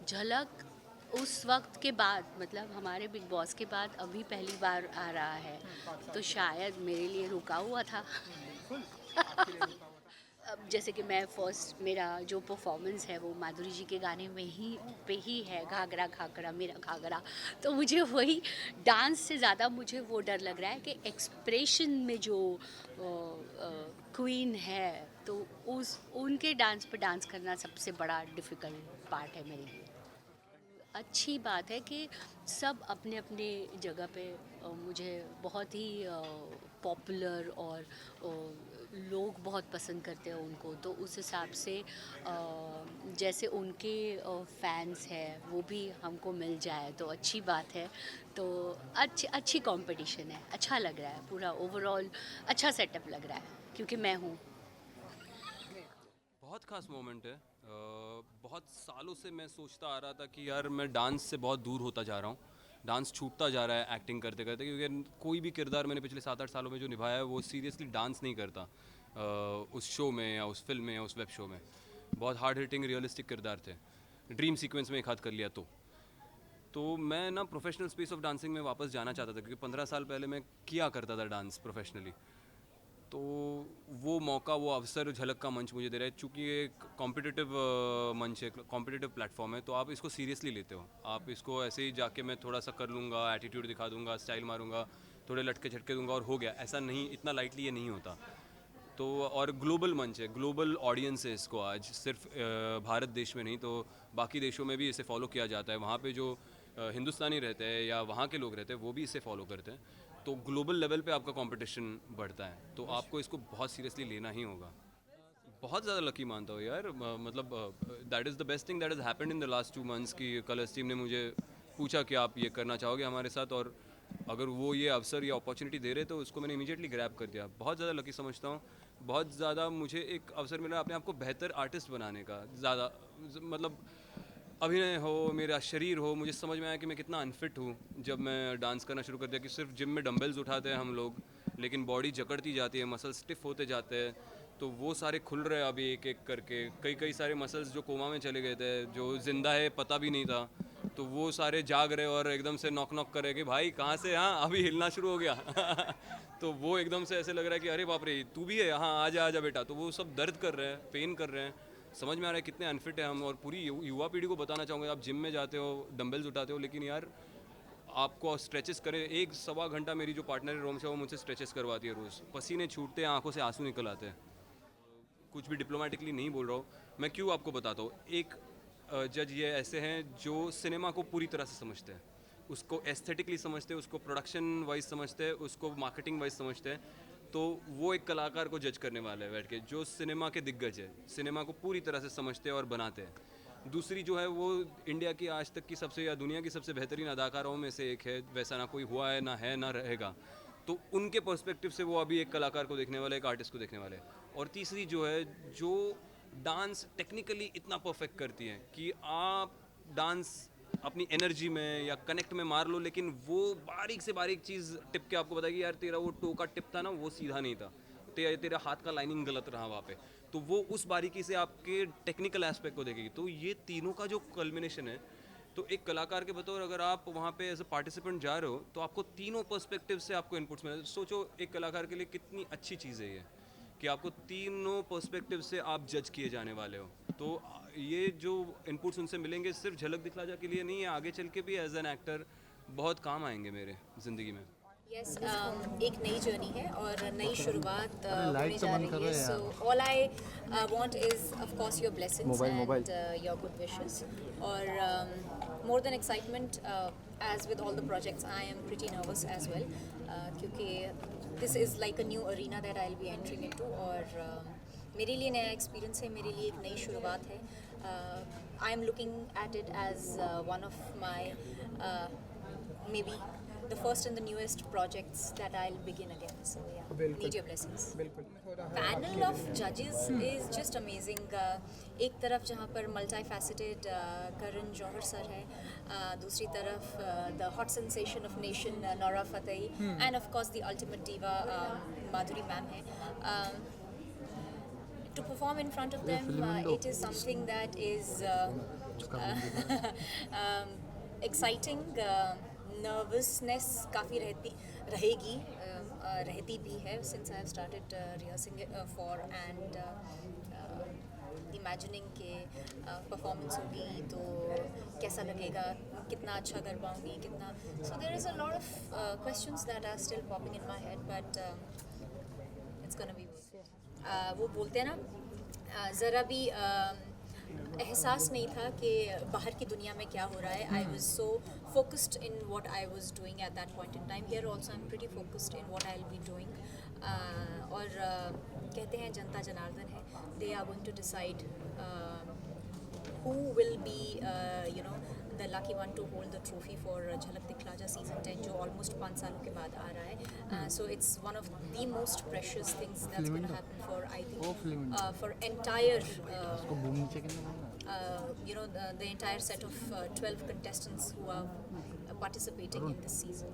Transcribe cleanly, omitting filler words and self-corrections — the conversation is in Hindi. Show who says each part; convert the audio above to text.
Speaker 1: झलक उस वक्त के बाद, मतलब हमारे बिग बॉस के बाद अभी पहली बार आ रहा है, तो शायद मेरे लिए रुका हुआ था।
Speaker 2: बिल्कुल, आपके लिए रुका हुआ था।
Speaker 1: अब जैसे कि मैं फर्स्ट, मेरा जो परफॉर्मेंस है वो माधुरी जी के गाने में ही पे ही है, घाघरा घाघरा मेरा घाघरा। तो मुझे वही डांस से ज़्यादा मुझे वो डर लग रहा है कि एक्सप्रेशन में जो क्वीन है, तो उस उनके डांस पे डांस करना सबसे बड़ा डिफ़िकल्ट पार्ट है मेरे लिए। अच्छी बात है कि सब अपने अपने जगह पे मुझे बहुत ही पॉपुलर और लोग बहुत पसंद करते हैं उनको, तो उस हिसाब से जैसे उनके फैंस हैं वो भी हमको मिल जाए तो अच्छी बात है। तो अच्छी अच्छी कंपटीशन है, अच्छा लग रहा है, पूरा ओवरऑल अच्छा सेटअप लग रहा है क्योंकि मैं हूँ।
Speaker 2: नहीं,
Speaker 3: बहुत खास मोमेंट है। बहुत सालों से मैं सोचता आ रहा था कि यार मैं डांस से बहुत दूर होता जा रहा हूँ, डांस छूटता जा रहा है एक्टिंग करते करते, क्योंकि कोई भी किरदार मैंने पिछले 7-8 सालों में जो निभाया है वो सीरियसली डांस नहीं करता। उस शो में या उस फिल्म में या उस वेब शो में बहुत हार्ड हिटिंग रियलिस्टिक किरदार थे। ड्रीम सीक्वेंस में एक हाथ कर लिया तो मैं ना प्रोफेशनल स्पेस ऑफ डांसिंग में वापस जाना चाहता था, क्योंकि 15 साल पहले मैं किया करता था डांस प्रोफेशनली। तो वो मौका, वो अवसर, झलक का मंच मुझे दे रहा है। चूँकि ये एक कॉम्पिटिटिव मंच है, कॉम्पिटिटिव प्लेटफॉर्म है, तो आप इसको सीरियसली लेते हो। आप इसको ऐसे ही जाके मैं थोड़ा सा कर लूँगा, एटीट्यूड दिखा दूँगा, स्टाइल मारूंगा, थोड़े लटके झटके दूंगा और हो गया, ऐसा नहीं, इतना लाइटली ये नहीं होता। तो और ग्लोबल मंच है, ग्लोबल ऑडियंस है इसको आज, सिर्फ भारत देश में नहीं तो बाकी देशों में भी इसे फॉलो किया जाता है। वहाँ पे जो हिंदुस्तानी रहते हैं या वहाँ के लोग रहते हैं वो भी इसे फॉलो करते हैं। तो ग्लोबल लेवल पे आपका कंपटीशन बढ़ता है, तो आपको इसको बहुत सीरियसली लेना ही होगा। बहुत ज़्यादा लकी मानता हूँ यार, मतलब that is the best thing that has happened in the last 2 months की कलर्स टीम ने मुझे पूछा कि आप ये करना चाहोगे हमारे साथ, और अगर वो ये अवसर या अपॉर्चुनिटी दे रहे तो उसको मैंने इमीडिएटली ग्रैब कर दिया। बहुत ज़्यादा लकी समझता हूँ। बहुत ज़्यादा मुझे एक अवसर मिला अपने आप को बेहतर आर्टिस्ट बनाने का। ज़्यादा मतलब अभिनय हो, मेरा शरीर हो, मुझे समझ में आया कि मैं कितना अनफिट हूँ जब मैं डांस करना शुरू कर दिया। कि सिर्फ जिम में डंबल्स उठाते हैं हम लोग, लेकिन बॉडी जकड़ती जाती है, मसल स्टिफ होते जाते हैं। तो वो सारे खुल रहे हैं अभी एक एक करके। कई कई सारे मसल्स जो कोमा में चले गए थे, जो जिंदा है पता भी नहीं था, तो वो सारे जाग रहे और एकदम से नॉक नॉक कर रहे कि भाई कहाँ से, हाँ अभी हिलना शुरू हो गया। तो वो एकदम से ऐसे लग रहा है कि अरे बाप रे तू भी है, हाँ आजा आजा बेटा। तो वो सब दर्द कर रहे हैं, पेन कर रहे हैं। समझ में आ रहा है कितने अनफिट है हम। और पूरी युवा पीढ़ी को बताना चाहूँगा, आप जिम में जाते हो, डंबल्स उठाते हो, लेकिन यार आपको स्ट्रेचेस करें। 1-1.25 घंटा मेरी जो पार्टनर है रोम, वो मुझसे स्ट्रेचेस करवाती है रोज़। पसीने छूटते हैं, आंखों से आंसू निकल आते हैं। कुछ भी डिप्लोमेटिकली नहीं बोल रहा हूँ मैं, क्यों आपको बताता हूँ। एक जज ये ऐसे हैं जो सिनेमा को पूरी तरह से समझते हैं, उसको एस्थेटिकली समझते हैं, उसको प्रोडक्शन वाइज समझते हैं, उसको मार्केटिंग वाइज समझते हैं। तो वो एक कलाकार को जज करने वाला है बैठ के, जो सिनेमा के दिग्गज है, सिनेमा को पूरी तरह से समझते हैं और बनाते हैं। दूसरी जो है वो इंडिया की आज तक की सबसे या दुनिया की सबसे बेहतरीन अदाकारों में से एक है, वैसा ना कोई हुआ है, ना है, ना रहेगा। तो उनके पर्सपेक्टिव से वो अभी एक कलाकार को देखने वाले, एक आर्टिस्ट को देखने वाले। और तीसरी जो है, जो डांस टेक्निकली इतना परफेक्ट करती है कि आप डांस अपनी एनर्जी में या कनेक्ट में मार लो, लेकिन वो बारीक से बारीक चीज़ टिप के आपको बताएगी यार तेरा वो टो का टिप था ना वो सीधा नहीं था, तेरा हाथ का लाइनिंग गलत रहा वहाँ पे। तो वो उस बारीकी से आपके टेक्निकल एस्पेक्ट को देखेगी। तो ये तीनों का जो कल्मिनेशन है, तो एक कलाकार के बतौर अगर आप वहाँ पे एज अ पार्टिसिपेंट जा रहे हो तो आपको तीनों पर्सपेक्टिव से आपको इनपुट्स मिले। सोचो एक कलाकार के लिए कितनी अच्छी चीज़ है ये, कि आपको तीनों पर्सपेक्टिव से आप जज किए जाने वाले हो। तो ये जो इनपुट्स उनसे मिलेंगे सिर्फ झलक दिखला जा के लिए नहीं है, आगे चल के भी एज एन एक्टर बहुत काम आएंगे मेरे ज़िंदगी में।
Speaker 4: यस, एक नई जर्नी है और नई शुरुआत
Speaker 2: अरे लाइट
Speaker 4: होने
Speaker 2: तो
Speaker 4: जा
Speaker 2: बंद कर
Speaker 4: रही है।
Speaker 2: रहे हैं
Speaker 4: सो
Speaker 2: यार।
Speaker 4: All I want is of course your blessings
Speaker 2: mobile mobile.
Speaker 4: And your good wishes. और more than excitement, as with all the projects I am pretty nervous as well, क्योंकि this is like a new arena that I will be entering into. और मेरे लिए नया एक्सपीरियंस है, मेरे लिए एक नई शुरुआत है। I am looking at it as one of my maybe the first and the newest projects that I'll begin again. So yeah,
Speaker 2: बिल्कुल
Speaker 4: need your blessings.
Speaker 2: बिल्कुल हो रहा है
Speaker 4: Panel
Speaker 2: आपके
Speaker 4: of
Speaker 2: लिए।
Speaker 4: judges is just amazing. एक तरफ जहाँ पर multifaceted करण जौहर सर है, दूसरी तरफ the hot sensation of nation Nora Fateh, and of course the ultimate diva Madhuri ma'am है. To perform in front of
Speaker 2: ये
Speaker 4: them,
Speaker 2: film window.
Speaker 4: it is something that is exciting, nervousness काफ़ी रहती भी है since I have started rehearsing for and imagining के परफॉर्मेंस होगी तो कैसा लगेगा, कितना अच्छा कर पाऊँगी, कितना, so there is a lot of questions that are still popping in my head but it's gonna be वो बोलते हैं ना ज़रा भी एहसास नहीं था कि बाहर की दुनिया में क्या हो रहा है. I was so focused in what I was doing at that point in time. Here also I am pretty focused in what I will be doing. और कहते हैं जनता जनार्दन है, they are going to decide who will be the lucky one to hold the trophy for Jhalak Dikhla Ja season 10 जो almost 5 सालों के बाद आ रहा है. So it's one of the most precious things that's going to happen for, I think, for entire the entire set of 12 contestants who are participating in this season.